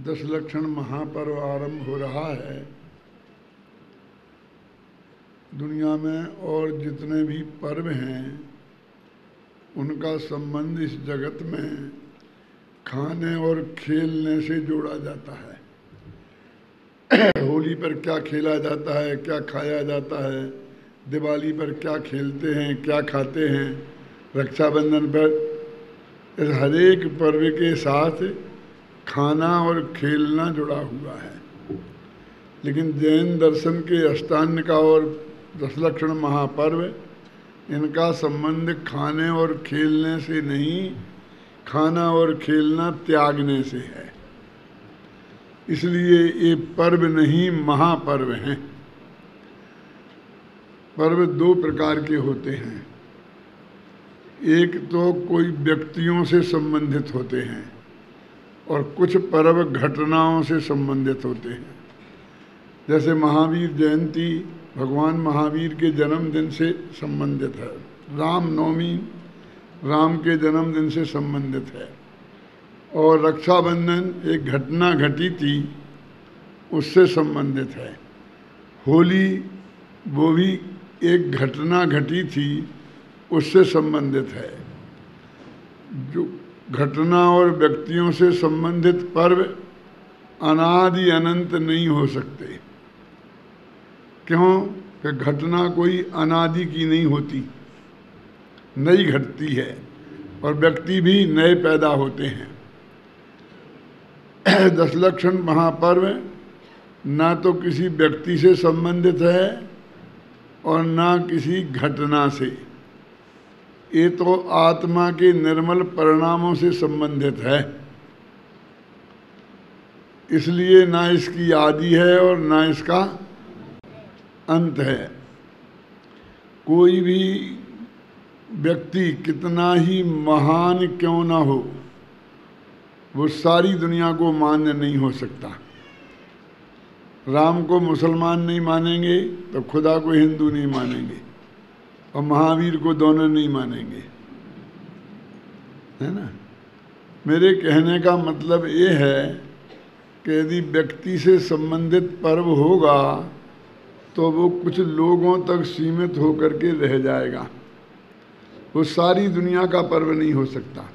दशलक्षण महापर्व आरंभ हो रहा है। दुनिया में और जितने भी पर्व हैं उनका संबंध इस जगत में खाने और खेलने से जोड़ा जाता है। होली पर क्या खेला जाता है, क्या खाया जाता है, दिवाली पर क्या खेलते हैं, क्या खाते हैं, रक्षाबंधन पर, इस हर एक पर्व के साथ खाना और खेलना जुड़ा हुआ है। लेकिन जैन दर्शन के अष्टांग का और दशलक्षण महापर्व, इनका संबंध खाने और खेलने से नहीं, खाना और खेलना त्यागने से है। इसलिए ये पर्व नहीं महापर्व हैं। पर्व दो प्रकार के होते हैं। एक तो कोई व्यक्तियों से संबंधित होते हैं और कुछ पर्व घटनाओं से संबंधित होते हैं। जैसे महावीर जयंती भगवान महावीर के जन्मदिन से संबंधित है। रामनवमी राम के जन्मदिन से संबंधित है। और रक्षाबंधन एक घटना घटी थी उससे संबंधित है। होली वो भी एक घटना घटी थी उससे संबंधित है। जो घटना और व्यक्तियों से संबंधित पर्व अनादि अनंत नहीं हो सकते। क्यों? कि घटना कोई अनादि की नहीं होती, नई घटती है, और व्यक्ति भी नए पैदा होते हैं। दशलक्षण महापर्व ना तो किसी व्यक्ति से संबंधित है और ना किसी घटना से। ये तो आत्मा के निर्मल परिणामों से संबंधित है। इसलिए ना इसकी आदि है और ना इसका अंत है। कोई भी व्यक्ति कितना ही महान क्यों ना हो, वो सारी दुनिया को मान्य नहीं हो सकता। राम को मुसलमान नहीं मानेंगे तो खुदा को हिंदू नहीं मानेंगे, और महावीर को दोनों नहीं मानेंगे, है ना। मेरे कहने का मतलब ये है कि यदि व्यक्ति से संबंधित पर्व होगा तो वो कुछ लोगों तक सीमित होकर के रह जाएगा। वो सारी दुनिया का पर्व नहीं हो सकता।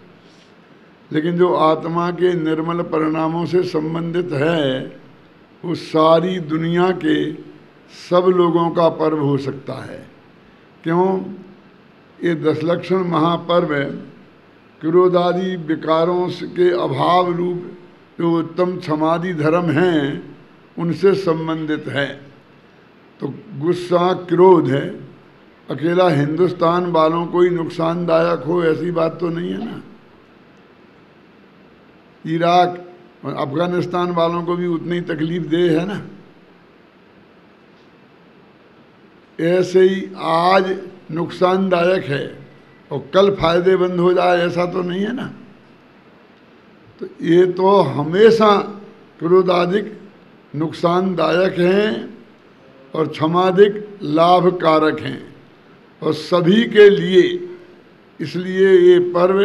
लेकिन जो आत्मा के निर्मल परिणामों से संबंधित है वो सारी दुनिया के सब लोगों का पर्व हो सकता है। क्यों? ये दशलक्षण महापर्व क्रोधादि विकारों के अभाव रूप जो उत्तम समाधि धर्म हैं उनसे संबंधित है। तो गुस्सा क्रोध है अकेला हिंदुस्तान वालों को ही नुकसानदायक हो ऐसी बात तो नहीं है ना। इराक और अफगानिस्तान वालों को भी उतनी तकलीफ दे है ना। ऐसे ही आज नुकसानदायक है और कल फायदेमंद हो जाए ऐसा तो नहीं है ना। तो ये तो हमेशा क्रोधाधिक नुकसानदायक हैं और क्षमाधिक लाभकारक हैं, और सभी के लिए। इसलिए ये पर्व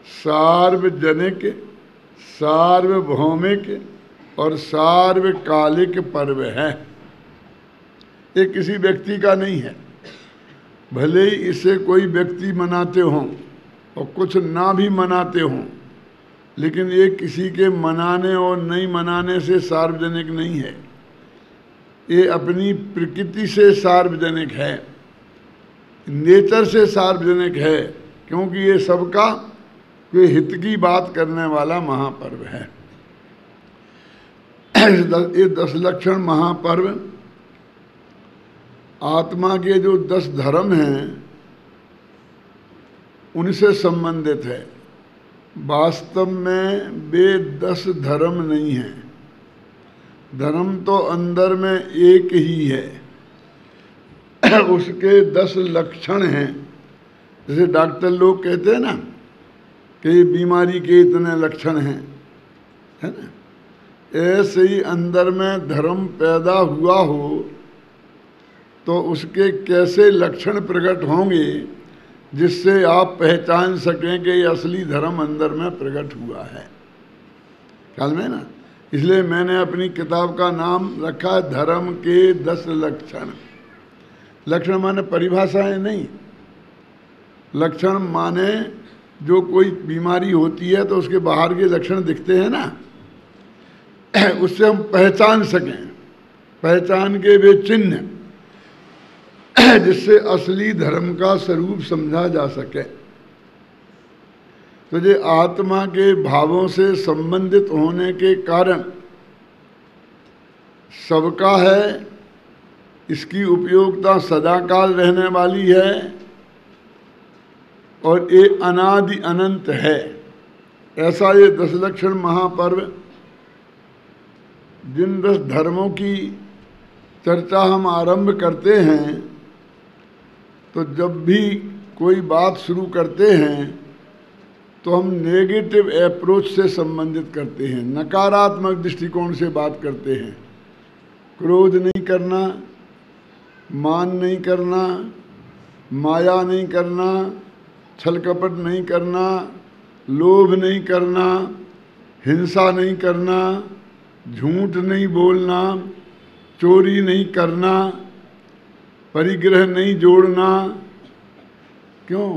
सार्वजनिक, सार्वभौमिक और सार्वकालिक पर्व है। ये किसी व्यक्ति का नहीं है। भले ही इसे कोई व्यक्ति मनाते हों और कुछ ना भी मनाते हों, लेकिन ये किसी के मनाने और नहीं मनाने से सार्वजनिक नहीं है। ये अपनी प्रकृति से सार्वजनिक है, नेचर से सार्वजनिक है, क्योंकि ये सबका कोई हित की बात करने वाला महापर्व है। ये दशलक्षण महापर्व आत्मा के जो 10 धर्म हैं उनसे संबंधित है। वास्तव में वे 10 धर्म नहीं हैं। धर्म तो अंदर में एक ही है, उसके 10 लक्षण हैं। जैसे डॉक्टर लोग कहते हैं ना कि बीमारी के इतने लक्षण हैं, है ना। ऐसे ही अंदर में धर्म पैदा हुआ हो तो उसके कैसे लक्षण प्रकट होंगे जिससे आप पहचान सकें कि ये असली धर्म अंदर में प्रकट हुआ है। ख्याल में ना। इसलिए मैंने अपनी किताब का नाम रखा धर्म के 10 लक्षण। लक्षण माने परिभाषाएं नहीं, लक्षण माने जो कोई बीमारी होती है तो उसके बाहर के लक्षण दिखते हैं ना, उससे हम पहचान सकें, पहचान के वे चिन्ह जिससे असली धर्म का स्वरूप समझा जा सके। तो ये आत्मा के भावों से संबंधित होने के कारण सबका है, इसकी उपयोगिता सदाकाल रहने वाली है और ये अनादि अनंत है। ऐसा ये 10 लक्षण महापर्व, जिन 10 धर्मों की चर्चा हम आरंभ करते हैं तो जब भी कोई बात शुरू करते हैं तो हम नेगेटिव अप्रोच से संबंधित करते हैं, नकारात्मक दृष्टिकोण से बात करते हैं। क्रोध नहीं करना, मान नहीं करना, माया नहीं करना, छल कपट नहीं करना, लोभ नहीं करना, हिंसा नहीं करना, झूठ नहीं बोलना, चोरी नहीं करना, परिग्रह नहीं जोड़ना। क्यों?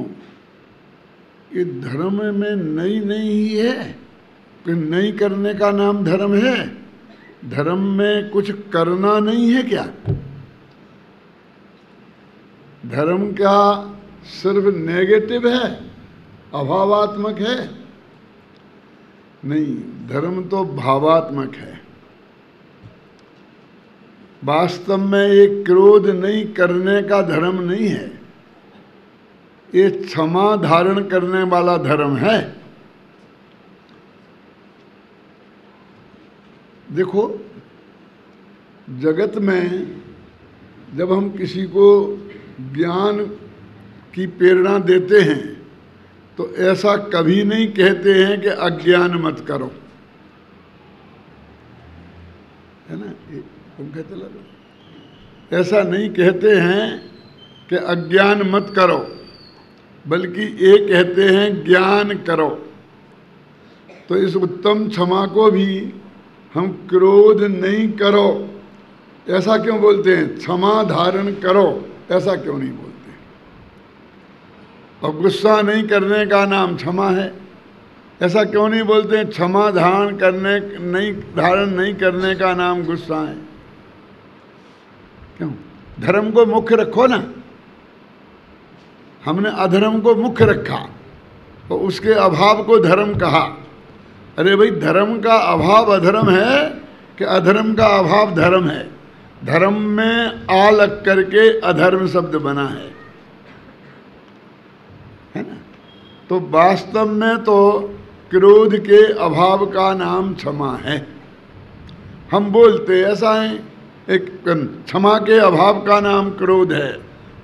ये धर्म में नहीं ही है कि नहीं करने का नाम धर्म है। धर्म में कुछ करना नहीं है क्या? धर्म क्या सिर्फ नेगेटिव है, अभावात्मक है? नहीं, धर्म तो भावात्मक है। वास्तव में ये क्रोध नहीं करने का धर्म नहीं है, ये क्षमा धारण करने वाला धर्म है। देखो, जगत में जब हम किसी को ज्ञान की प्रेरणा देते हैं तो ऐसा कभी नहीं कहते हैं कि अज्ञान मत करो, है ना? कहते लगे, ऐसा नहीं कहते हैं कि अज्ञान मत करो, बल्कि ये कहते हैं ज्ञान करो। तो इस उत्तम क्षमा को भी हम क्रोध नहीं करो ऐसा क्यों बोलते हैं? क्षमा धारण करो ऐसा क्यों नहीं बोलते? और गुस्सा नहीं करने का नाम क्षमा है ऐसा क्यों नहीं बोलते हैं? क्षमा धारण नहीं करने का नाम गुस्सा है। क्यों? धर्म को मुख्य रखो ना। हमने अधर्म को मुख्य रखा और उसके अभाव को धर्म कहा। अरे भाई, धर्म का अभाव अधर्म है कि अधर्म का अभाव धर्म है? धर्म में आ लग करके अधर्म शब्द बना है ना? तो वास्तव में तो क्रोध के अभाव का नाम क्षमा है। हम बोलते ऐसा है, एक क्षमा के अभाव का नाम क्रोध है,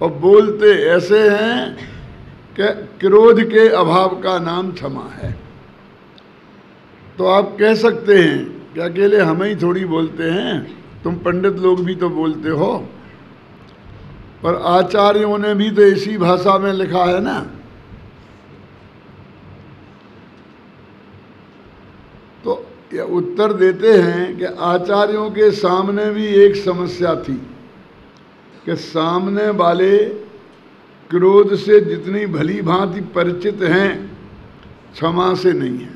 और बोलते ऐसे हैं कि क्रोध के अभाव का नाम क्षमा है। तो आप कह सकते हैं कि अकेले हम ही थोड़ी बोलते हैं, तुम पंडित लोग भी तो बोलते हो, और आचार्यों ने भी तो इसी भाषा में लिखा है ना। तो ये उत्तर देते हैं कि आचार्यों के सामने भी एक समस्या थी कि सामने वाले क्रोध से जितनी भली भांति परिचित हैं, क्षमा से नहीं है।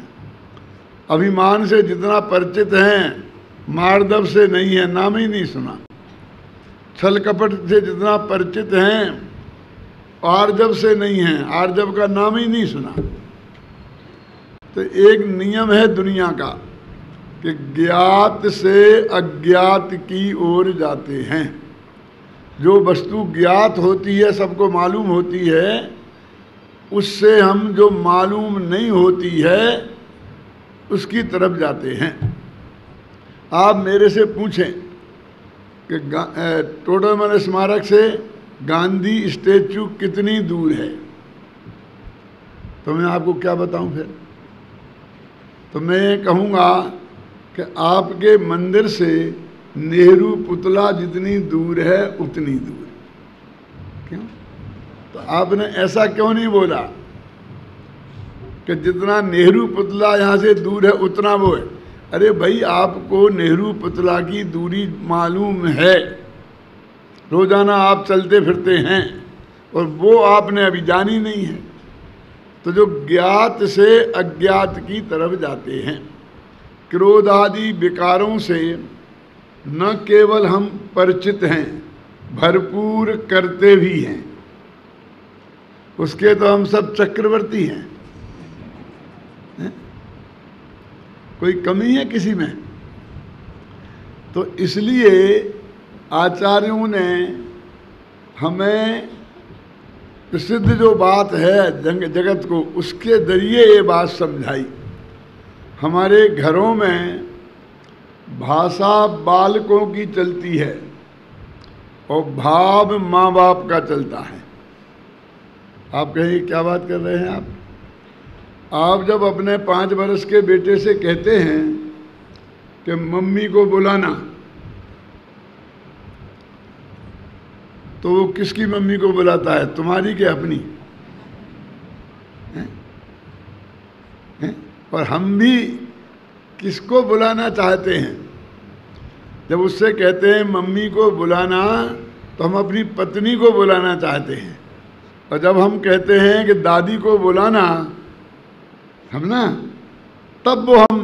अभिमान से जितना परिचित हैं, मार्दव से नहीं है, नाम ही नहीं सुना। छल कपट से जितना परिचित हैं, आर्जव से नहीं है, आर्जव का नाम ही नहीं सुना। तो एक नियम है दुनिया का कि ज्ञात से अज्ञात की ओर जाते हैं। जो वस्तु ज्ञात होती है, सबको मालूम होती है, उससे हम जो मालूम नहीं होती है उसकी तरफ जाते हैं। आप मेरे से पूछें कि टोडरमल स्मारक से गांधी स्टैचू कितनी दूर है, तो मैं आपको क्या बताऊं फिर? तो मैं कहूँगा कि आपके मंदिर से नेहरू पुतला जितनी दूर है उतनी दूर। क्यों? तो आपने ऐसा क्यों नहीं बोला कि जितना नेहरू पुतला यहाँ से दूर है उतना वो है? अरे भाई, आपको नेहरू पुतला की दूरी मालूम है, रोजाना आप चलते फिरते हैं, और वो आपने अभी जानी नहीं है। तो जो ज्ञात से अज्ञात की तरफ जाते हैं, क्रोध आदि विकारों से न केवल हम परिचित हैं, भरपूर करते भी हैं, उसके तो हम सब चक्रवर्ती हैं। कोई कमी है किसी में? तो इसलिए आचार्यों ने हमें प्रसिद्ध जो बात है जगत को, उसके जरिए ये बात समझाई। हमारे घरों में भाषा बालकों की चलती है और भाव माँ बाप का चलता है। आप कहेंगे क्या बात कर रहे हैं आप जब अपने 5 वर्ष के बेटे से कहते हैं कि मम्मी को बुलाना, तो वो किसकी मम्मी को बुलाता है, तुम्हारी कि अपनी? हैं? और हम भी किसको बुलाना चाहते हैं? जब उससे कहते हैं मम्मी को बुलाना, तो हम अपनी पत्नी को बुलाना चाहते हैं। और जब हम कहते हैं कि दादी को बुलाना, हम ना, तब वो हम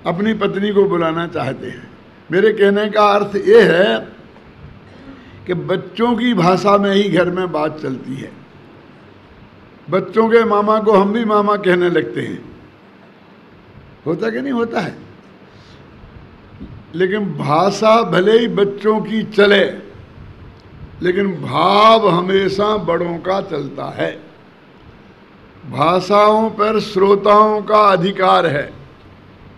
अपनी पत्नी को बुलाना चाहते हैं। मेरे कहने का अर्थ ये है कि बच्चों की भाषा में ही घर में बात चलती है। बच्चों के मामा को हम भी मामा कहने लगते हैं, होता कि नहीं होता है? लेकिन भाषा भले ही बच्चों की चले, लेकिन भाव हमेशा बड़ों का चलता है। भाषाओं पर श्रोताओं का अधिकार है,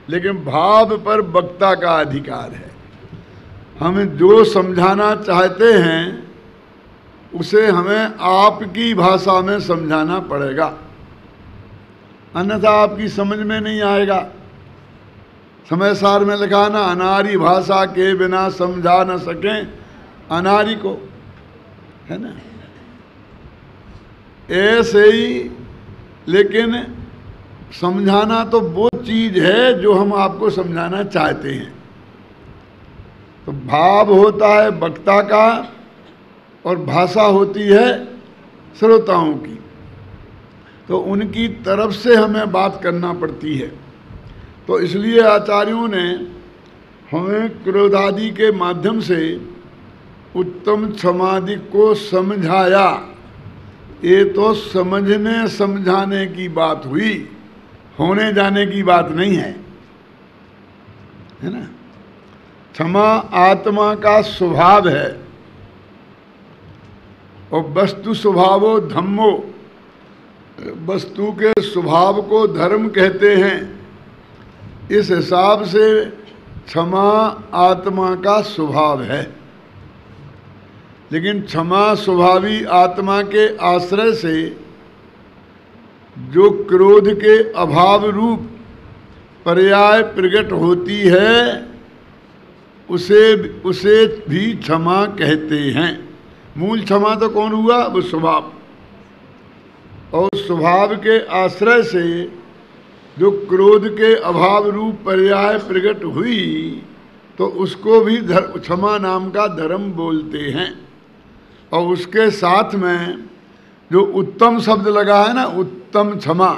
लेकिन भाव पर वक्ता का अधिकार है। हम जो समझाना चाहते हैं उसे हमें आपकी भाषा में समझाना पड़ेगा, अन्यथा आपकी समझ में नहीं आएगा। समय सार में लिखा ना, अनारी भाषा के बिना समझा न सकें अनारी को, है ना? ऐसे ही, लेकिन समझाना तो वो चीज है जो हम आपको समझाना चाहते हैं। तो भाव होता है वक्ता का और भाषा होती है श्रोताओं की। तो उनकी तरफ से हमें बात करना पड़ती है। तो इसलिए आचार्यों ने हमें क्रोधादि के माध्यम से उत्तम क्षमादि को समझाया। ये तो समझने समझाने की बात हुई, होने जाने की बात नहीं है ना? क्षमा आत्मा का स्वभाव है, और वस्तु स्वभावो धम्मो, वस्तु के स्वभाव को धर्म कहते हैं। इस हिसाब से क्षमा आत्मा का स्वभाव है। लेकिन क्षमा स्वभावी आत्मा के आश्रय से जो क्रोध के अभाव रूप पर्याय प्रकट होती है, उसे भी क्षमा कहते हैं। मूल क्षमा तो कौन हुआ? वो स्वभाव। और स्वभाव के आश्रय से जो क्रोध के अभाव रूप पर्याय प्रकट हुई, तो उसको भी क्षमा नाम का धर्म बोलते हैं। और उसके साथ में जो उत्तम शब्द लगा है ना, उत्तम क्षमा,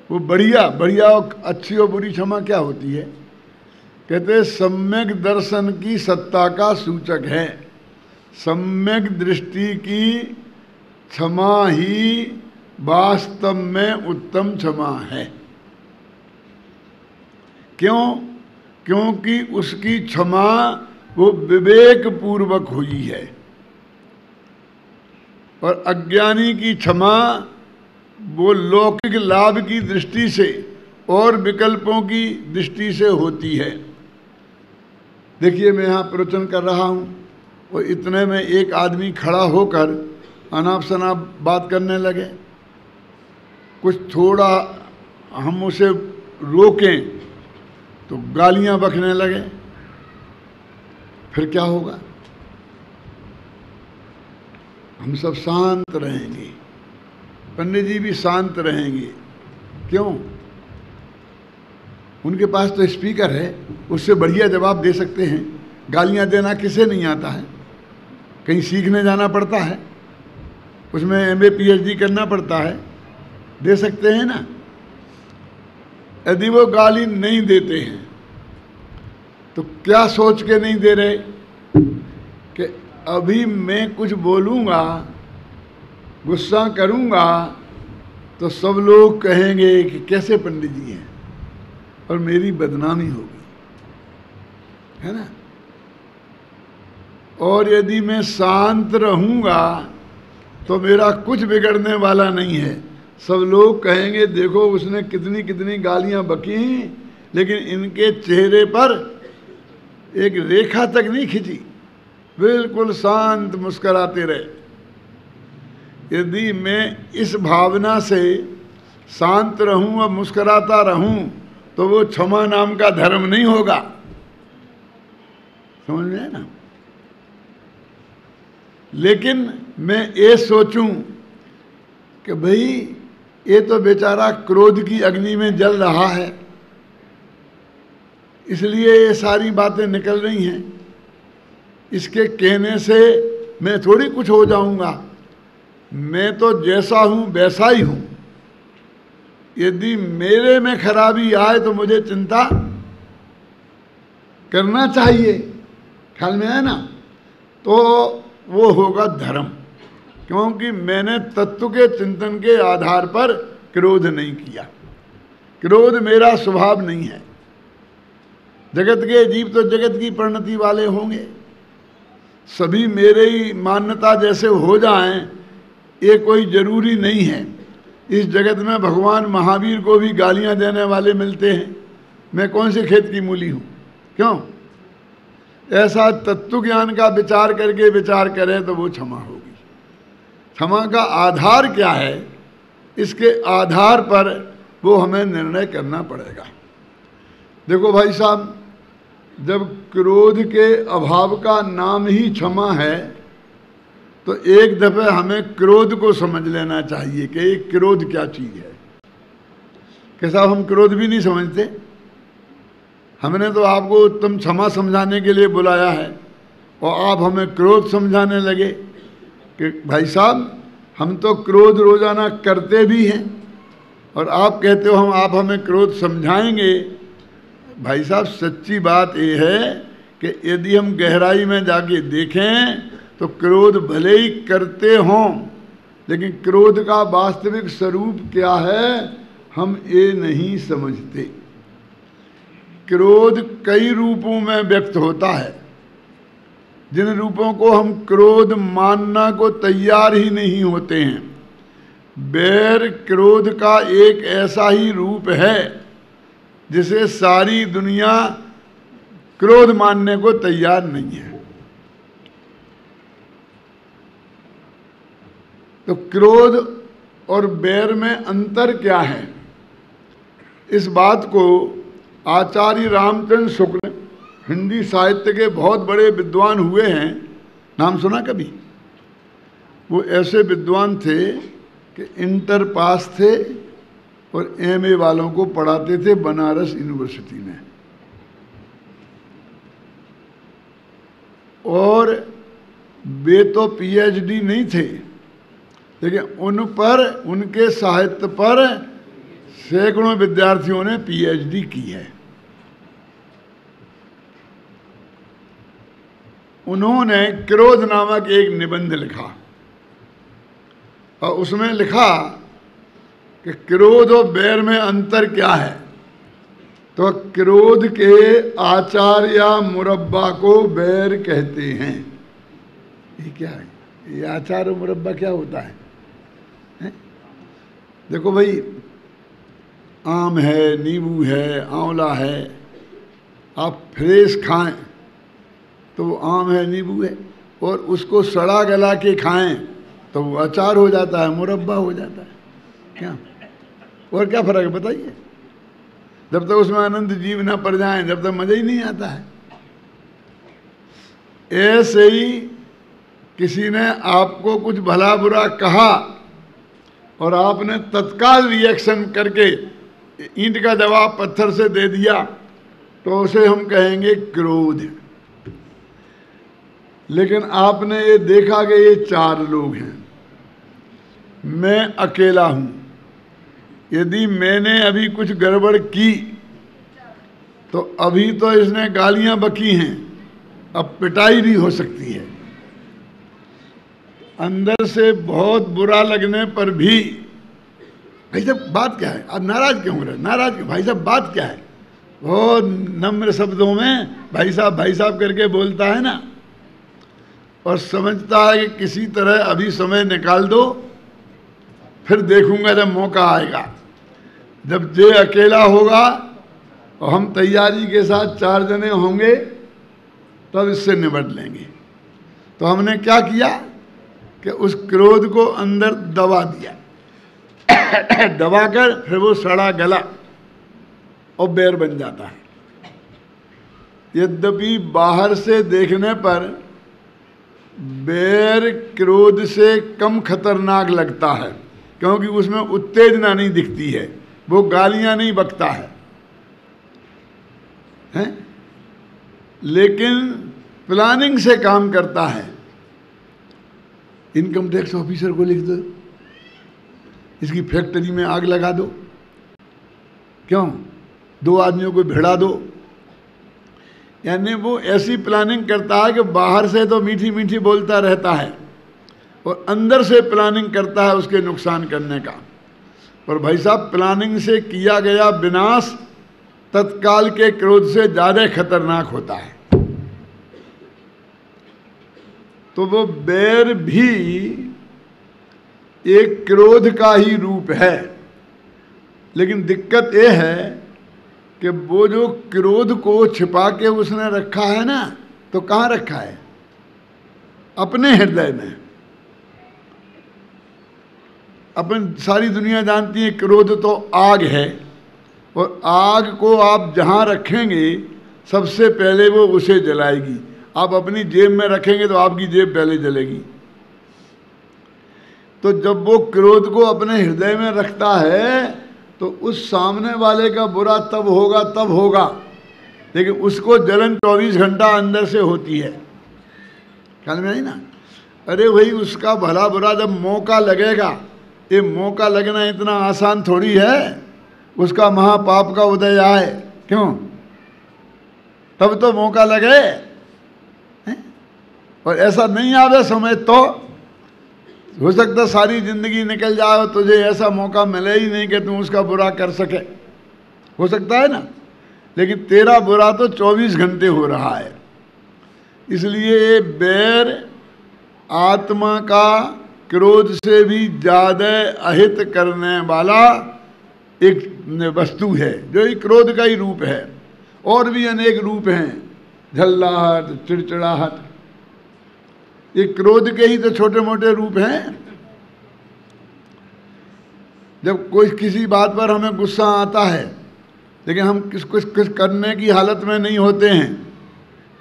वो बढ़िया और अच्छी और बुरी क्षमा क्या होती है? कहते हैं सम्यक दर्शन की सत्ता का सूचक है। सम्यक दृष्टि की क्षमा ही वास्तव में उत्तम क्षमा है। क्यों? क्योंकि उसकी क्षमा वो विवेक पूर्वक हुई है, और अज्ञानी की क्षमा वो लौकिक लाभ की दृष्टि से और विकल्पों की दृष्टि से होती है। देखिए, मैं यहाँ प्रवचन कर रहा हूँ और इतने में एक आदमी खड़ा होकर अनाप शनाप बात करने लगे। कुछ थोड़ा हम उसे रोकें तो गालियाँ बकने लगे, फिर क्या होगा? हम सब शांत रहेंगे, पंडित जी भी शांत रहेंगे। क्यों? उनके पास तो स्पीकर है, उससे बढ़िया जवाब दे सकते हैं। गालियां देना किसे नहीं आता है? कहीं सीखने जाना पड़ता है, उसमें MA PhD करना पड़ता है, दे सकते हैं ना। यदि वो गाली नहीं देते हैं तो क्या सोच के नहीं दे रहे कि अभी मैं कुछ बोलूँगा, गुस्सा करूँगा तो सब लोग कहेंगे कि कैसे पंडित जी हैं, और मेरी बदनामी होगी, है ना। और यदि मैं शांत रहूँगा तो मेरा कुछ बिगड़ने वाला नहीं है। सब लोग कहेंगे देखो उसने कितनी कितनी गालियाँ बकी, लेकिन इनके चेहरे पर एक रेखा तक नहीं खिंची, बिल्कुल शांत मुस्कुराते रहे। यदि मैं इस भावना से शांत रहूं और मुस्कुराता रहूं तो वो क्षमा नाम का धर्म नहीं होगा। समझ में ना। लेकिन मैं ये सोचूं कि भाई ये तो बेचारा क्रोध की अग्नि में जल रहा है, इसलिए ये सारी बातें निकल रही हैं, इसके कहने से मैं थोड़ी कुछ हो जाऊंगा, मैं तो जैसा हूं वैसा ही हूं। यदि मेरे में खराबी आए तो मुझे चिंता करना चाहिए, ख्याल में है ना। तो वो होगा धर्म, क्योंकि मैंने तत्व के चिंतन के आधार पर क्रोध नहीं किया। क्रोध मेरा स्वभाव नहीं है। जगत के जीव तो जगत की परिणति वाले होंगे, सभी मेरे ही मान्यता जैसे हो जाएं ये कोई जरूरी नहीं है। इस जगत में भगवान महावीर को भी गालियां देने वाले मिलते हैं, मैं कौन से खेत की मूली हूं? क्यों? ऐसा तत्व ज्ञान का विचार करके विचार करें तो वो क्षमा होगी। क्षमा का आधार क्या है, इसके आधार पर वो हमें निर्णय करना पड़ेगा। देखो भाई साहब, जब क्रोध के अभाव का नाम ही क्षमा है तो एक दफे हमें क्रोध को समझ लेना चाहिए कि ये क्रोध क्या चीज है। कि साहब हम क्रोध भी नहीं समझते, हमने तो आपको उत्तम क्षमा समझाने के लिए बुलाया है और आप हमें क्रोध समझाने लगे। कि भाई साहब हम तो क्रोध रोजाना करते भी हैं और आप कहते हो आप हमें क्रोध समझाएंगे। भाई साहब सच्ची बात यह है कि यदि हम गहराई में जाके देखें तो क्रोध भले ही करते हों, लेकिन क्रोध का वास्तविक स्वरूप क्या है हम ये नहीं समझते। क्रोध कई रूपों में व्यक्त होता है, जिन रूपों को हम क्रोध मानना को तैयार ही नहीं होते हैं। बैर क्रोध का एक ऐसा ही रूप है जिसे सारी दुनिया क्रोध मानने को तैयार नहीं है। तो क्रोध और बैर में अंतर क्या है, इस बात को आचार्य रामचंद्र शुक्ल हिंदी साहित्य के बहुत बड़े विद्वान हुए हैं, नाम सुना कभी? वो ऐसे विद्वान थे कि इंटर पास थे और MA वालों को पढ़ाते थे बनारस यूनिवर्सिटी में। और वे तो PhD नहीं थे, लेकिन उन पर, उनके साहित्य पर सैकड़ों विद्यार्थियों ने PhD की है। उन्होंने क्रोध नामक एक निबंध लिखा और उसमें लिखा कि क्रोध और बैर में अंतर क्या है। तो क्रोध के आचार या मुरब्बा को बैर कहते हैं। ये क्या है? ये आचार और मुरब्बा क्या होता है? देखो भाई, आम है, नींबू है, आंवला है, आप फ्रेश खाएं तो वो आम है, नींबू है, और उसको सड़ा गला के खाएं तो वो अचार हो जाता है, मुरब्बा हो जाता है। क्या और क्या फर्क है बताइए? जब तक उसमें आनंद जीव ना पड़ जाए जब तक मजा ही नहीं आता है। ऐसे ही किसी ने आपको कुछ भला बुरा कहा और आपने तत्काल रिएक्शन करके ईंट का जवाब पत्थर से दे दिया तो उसे हम कहेंगे क्रोध। लेकिन आपने ये देखा कि ये 4 लोग हैं, मैं अकेला हूं। यदि मैंने अभी कुछ गड़बड़ की तो अभी तो इसने गालियां बकी हैं, अब पिटाई भी हो सकती है। अंदर से बहुत बुरा लगने पर भी, भाई साहब बात क्या है, आप नाराज क्यों हो रहे, नाराज क्यों, भाई साहब बात क्या है, बहुत नम्र शब्दों में भाई साहब करके बोलता है ना, और समझता है कि किसी तरह अभी समय निकाल दो, फिर देखूंगा जब मौका आएगा। जब जे अकेला होगा और हम तैयारी के साथ 4 जने होंगे तब इससे निपट लेंगे। तो हमने क्या किया कि उस क्रोध को अंदर दबा दिया, दबाकर फिर वो सड़ा गला और बैर बन जाता है। यद्यपि बाहर से देखने पर बैर क्रोध से कम खतरनाक लगता है, क्योंकि उसमें उत्तेजना नहीं दिखती है, वो गालियां नहीं बकता है, हैं? लेकिन प्लानिंग से काम करता है। इनकम टैक्स ऑफिसर को लिख दो, इसकी फैक्ट्री में आग लगा दो, क्यों, 2 आदमियों को भिड़ा दो। यानी वो ऐसी प्लानिंग करता है कि बाहर से तो मीठी मीठी बोलता रहता है और अंदर से प्लानिंग करता है उसके नुकसान करने का। और भाई साहब, प्लानिंग से किया गया विनाश तत्काल के क्रोध से ज्यादा खतरनाक होता है। तो वो बैर भी एक क्रोध का ही रूप है। लेकिन दिक्कत ये है कि वो जो क्रोध को छिपा के उसने रखा है ना, तो कहाँ रखा है, अपने हृदय में। अपन सारी दुनिया जानती है क्रोध तो आग है, और आग को आप जहाँ रखेंगे सबसे पहले वो उसे जलाएगी। आप अपनी जेब में रखेंगे तो आपकी जेब पहले जलेगी। तो जब वो क्रोध को अपने हृदय में रखता है तो उस सामने वाले का बुरा तब होगा, लेकिन उसको जलन 24 घंटा अंदर से होती है। ख्याल में आई ना? अरे भाई, उसका भला बुरा जब मौका लगेगा, ये मौका लगना इतना आसान थोड़ी है, उसका महापाप का उदय आए, क्यों, तब तो मौका लगे। और ऐसा नहीं आवे समय तो हो सकता सारी जिंदगी निकल जाए और तुझे ऐसा मौका मिले ही नहीं कि तुम उसका बुरा कर सके, हो सकता है ना। लेकिन तेरा बुरा तो 24 घंटे हो रहा है। इसलिए बैर आत्मा का क्रोध से भी ज्यादा अहित करने वाला एक वस्तु है, जो एक क्रोध का ही रूप है। और भी अनेक रूप हैं, झल्लाहट, चिड़चिड़ाहट, ये क्रोध के ही तो छोटे मोटे रूप हैं। जब कोई किसी बात पर हमें गुस्सा आता है, लेकिन हम कुछ करने की हालत में नहीं होते हैं,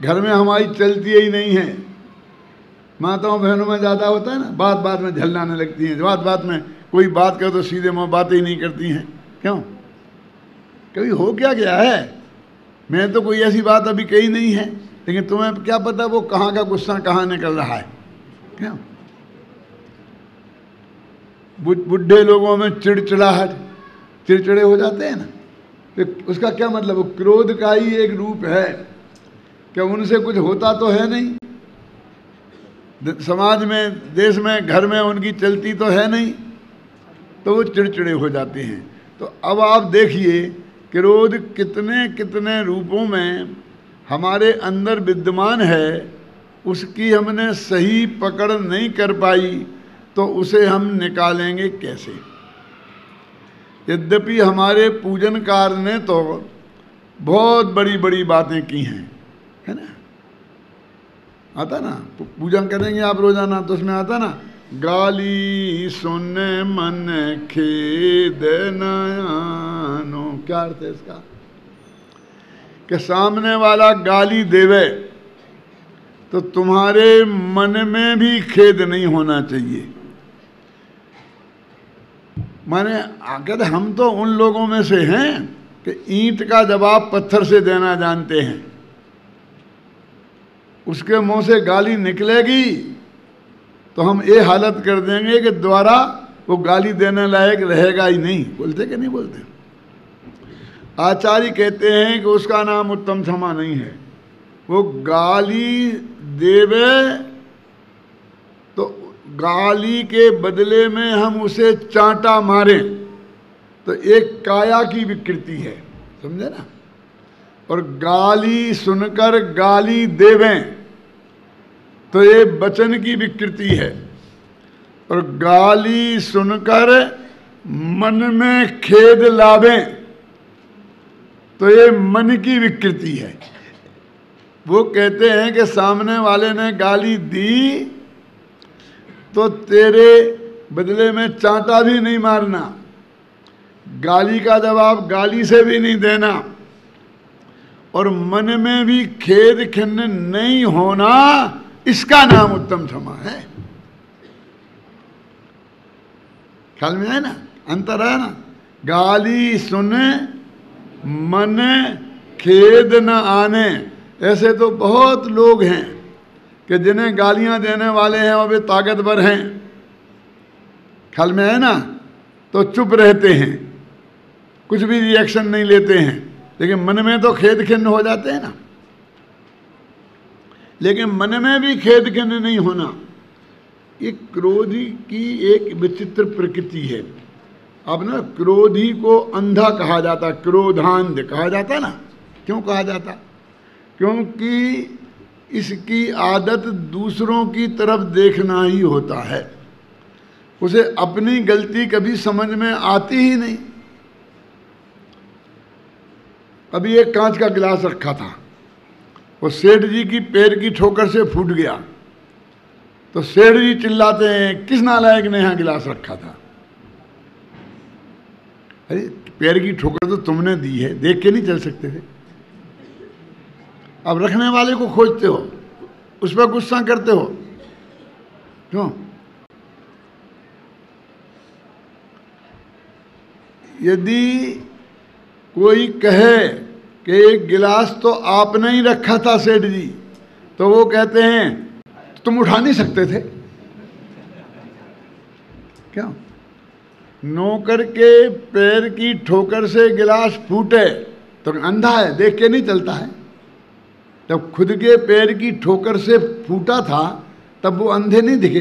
घर में हमारी चलती ही नहीं है। माताओं बहनों में ज़्यादा होता है ना, बात बात में झल्लाने लगती हैं, बात बात में कोई बात करे तो सीधे मुँह बातें ही नहीं करती हैं। क्यों, कभी हो क्या गया है? मैं तो कोई ऐसी बात अभी कही नहीं है, लेकिन तुम्हें क्या पता वो कहाँ का गुस्सा कहाँ निकल रहा है। क्यों, बुढ़े लोगों में चिड़चिड़ाहट, चिड़चिड़े हो जाते हैं ना, तो उसका क्या मतलब, वो क्रोध का ही एक रूप है। क्या उनसे कुछ होता तो है नहीं, समाज में, देश में, घर में उनकी चलती तो है नहीं, तो वो चिड़चिड़े हो जाते हैं। तो अब आप देखिए क्रोध कितने कितने रूपों में हमारे अंदर विद्यमान है, उसकी हमने सही पकड़ नहीं कर पाई तो उसे हम निकालेंगे कैसे। यद्यपि हमारे पूजनकार ने तो बहुत बड़ी बड़ी बातें की हैं, है ना, आता ना, पूजन करेंगे आप रोजाना तो उसमें आता ना, गाली सुनने मन खेद नयानो। क्या अर्थ है इसका, कि सामने वाला गाली देवे तो तुम्हारे मन में भी खेद नहीं होना चाहिए। माने कहते हम तो उन लोगों में से हैं कि ईंट का जवाब पत्थर से देना जानते हैं। उसके मुंह से गाली निकलेगी तो हम ये हालत कर देंगे कि दोबारा वो गाली देने लायक रहेगा ही नहीं। बोलते कि नहीं बोलते? आचार्य कहते हैं कि उसका नाम उत्तम क्षमा नहीं है। वो गाली देवे तो गाली के बदले में हम उसे चांटा मारें तो एक काया की विकृति है, समझे ना। और गाली सुनकर गाली देवें तो ये वचन की विकृति है। और गाली सुनकर मन में खेद लावें तो ये मन की विकृति है। वो कहते हैं कि सामने वाले ने गाली दी तो तेरे बदले में चांटा भी नहीं मारना, गाली का जवाब गाली से भी नहीं देना, और मन में भी खेद खिन्न नहीं होना, इसका नाम उत्तम क्षमा है। ख्याल में है ना? अंतर है ना। गाली सुने मन खेद न आने। ऐसे तो बहुत लोग हैं कि जिन्हें गालियां देने वाले हैं और वे ताकतवर हैं, ख्याल में है ना, तो चुप रहते हैं, कुछ भी रिएक्शन नहीं लेते हैं, लेकिन मन में तो खेद खिन्न हो जाते हैं ना। लेकिन मन में भी खेद खिन्न नहीं होना, ये क्रोधी की एक विचित्र प्रकृति है। अब ना क्रोधी को अंधा कहा जाता, क्रोधांध कहा जाता ना। क्यों कहा जाता? क्योंकि इसकी आदत दूसरों की तरफ देखना ही होता है, उसे अपनी गलती कभी समझ में आती ही नहीं। अभी एक कांच का गिलास रखा था, वो सेठ जी की पैर की ठोकर से फूट गया, तो सेठ जी चिल्लाते हैं किस नालायक ने यहाँ गिलास रखा था। अरे पैर की ठोकर तो तुमने दी है, देख के नहीं चल सकते थे? अब रखने वाले को खोजते हो, उस पर गुस्सा करते हो, क्यों? यदि कोई कहे कि एक गिलास तो आपने ही रखा था सेठ जी, तो वो कहते हैं तुम उठा नहीं सकते थे क्या? नौकर के पैर की ठोकर से गिलास फूटे तो अंधा है, देख के नहीं चलता है। जब खुद के पैर की ठोकर से फूटा था तब वो अंधे नहीं दिखे।